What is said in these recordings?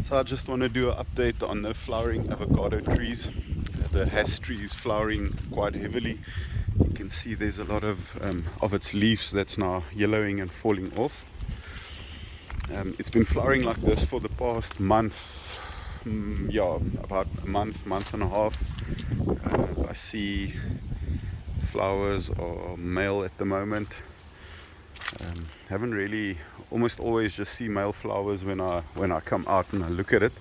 So I just want to do an update on the flowering avocado trees. The Hass tree is flowering quite heavily. You can see there's a lot of its leaves that's now yellowing and falling off. It's been flowering like this for the past month, about a month and a half. I see flowers are male at the moment. Haven't really, almost always just see male flowers when I come out and I look at it.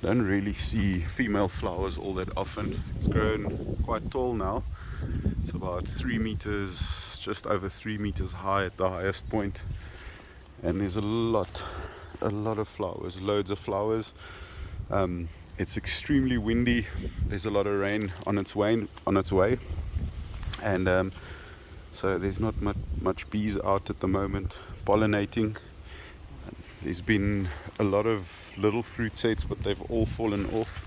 Don't really see female flowers all that often. It's grown quite tall now. It's about 3 meters, just over 3 meters high at the highest point. And there's a lot of flowers, loads of flowers. It's extremely windy. There's a lot of rain on its way, and so there's not much bees out at the moment pollinating. There's been a lot of little fruit sets, but they've all fallen off.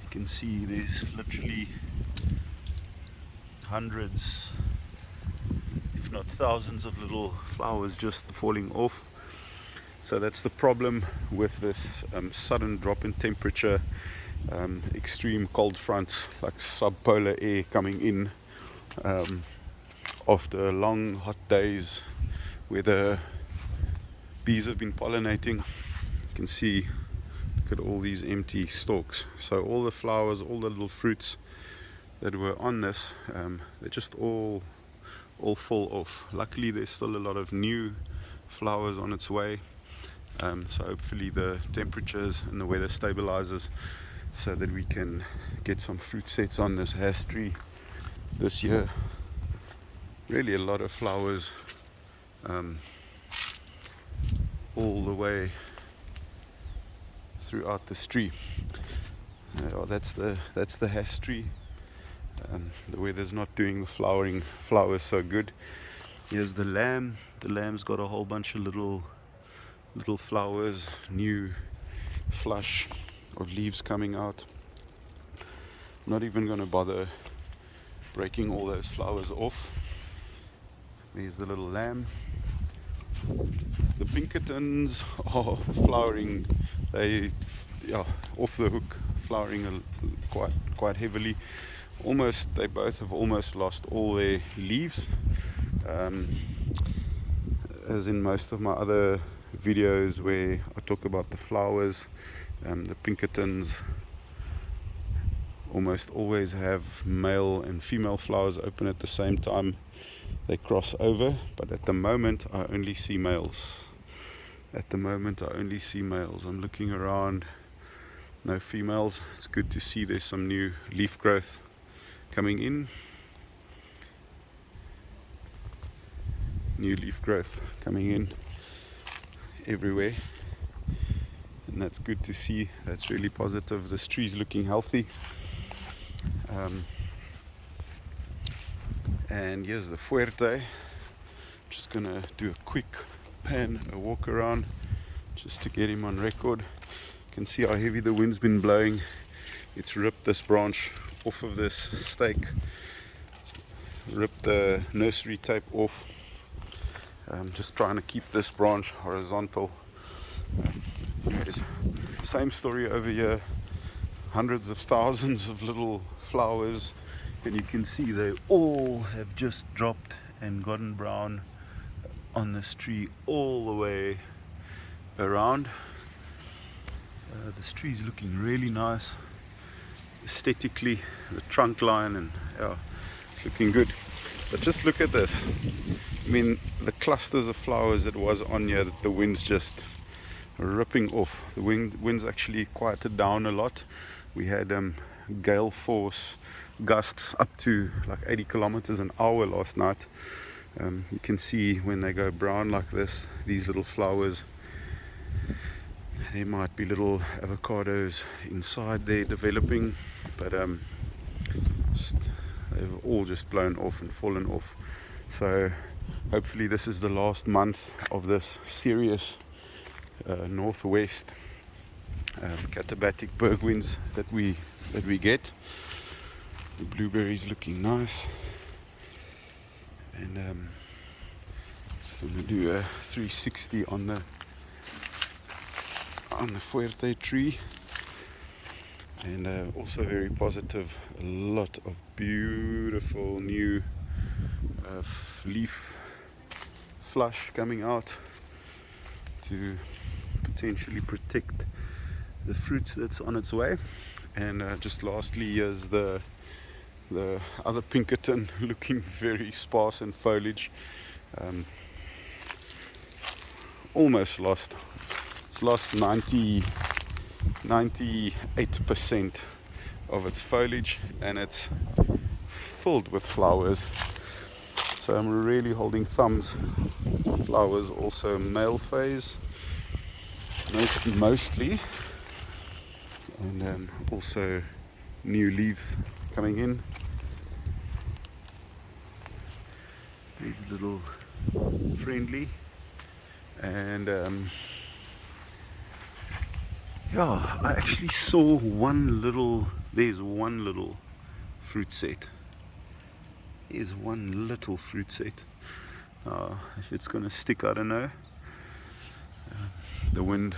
You can see there's literally hundreds, if not thousands, of little flowers just falling off. So that's the problem with this sudden drop in temperature, extreme cold fronts like subpolar air coming in after long hot days where the bees have been pollinating. You can see, look at all these empty stalks. So all the flowers, all the little fruits that were on this, they just all fall off. Luckily there's still a lot of new flowers on its way. So hopefully the temperatures and the weather stabilizes so that we can get some fruit sets on this Hass tree this year. Really a lot of flowers all the way throughout this tree. That's the Hass tree. The weather's not doing the flowers so good. Here's the lamb. The lamb's got a whole bunch of little flowers, new flush of leaves coming out. I'm not even going to bother breaking all those flowers off. There's the little lamb. The Pinkertons are flowering. They off the hook, flowering quite heavily. They both have almost lost all their leaves. As in most of my other videos where I talk about the flowers, the Pinkertons almost always have male and female flowers open at the same time. They cross over, but at the moment I only see males. I'm looking around, no females. It's good to see there's some new leaf growth coming in. New leaf growth coming in everywhere, and that's good to see. That's really positive. This tree's looking healthy. And here's the Fuerte. Just gonna do a quick a walk around just to get him on record. You can see how heavy the wind's been blowing. It's ripped this branch off of this stake, ripped the nursery tape off. Just trying to keep this branch horizontal. Same story over here. Hundreds of thousands of little flowers, and you can see they all have just dropped and gotten brown on this tree all the way around. This tree is looking really nice aesthetically, the trunk line, and it's looking good. But just look at this. I mean, the clusters of flowers that was on here that the wind's just ripping off. The wind's actually quieted down a lot. We had gale force gusts up to like 80 kilometers an hour last night. You can see when they go brown like this, these little flowers, there might be little avocados inside there developing, but they've all just blown off and fallen off. So hopefully this is the last month of this serious northwest katabatic berg winds that we get. The blueberries looking nice, and just going to do a 360 on the on the Fuerte tree, and also very positive. A lot of beautiful new leaf flush coming out to potentially protect the fruit that's on its way. And just lastly, here's the other Pinkerton, looking very sparse in foliage. Almost lost. It's lost 98% of its foliage, and it's filled with flowers. So I'm really holding thumbs. Flowers also male phase, mostly, and also new leaves coming in. These little friendly, and yeah, I actually saw there's one little fruit set. Here's one little fruit set. If it's gonna stick, I don't know. The wind,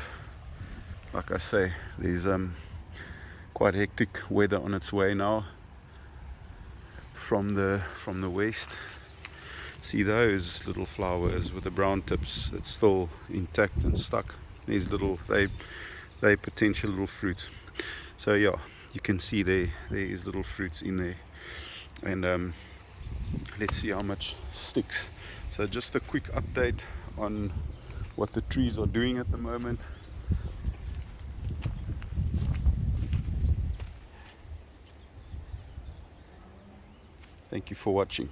like I say, there's quite hectic weather on its way now from the west. See those little flowers with the brown tips that's still intact and stuck. These little, they potential little fruits. So yeah, you can see there is little fruits in there, and let's see how much sticks. So just a quick update on what the trees are doing at the moment. Thank you for watching.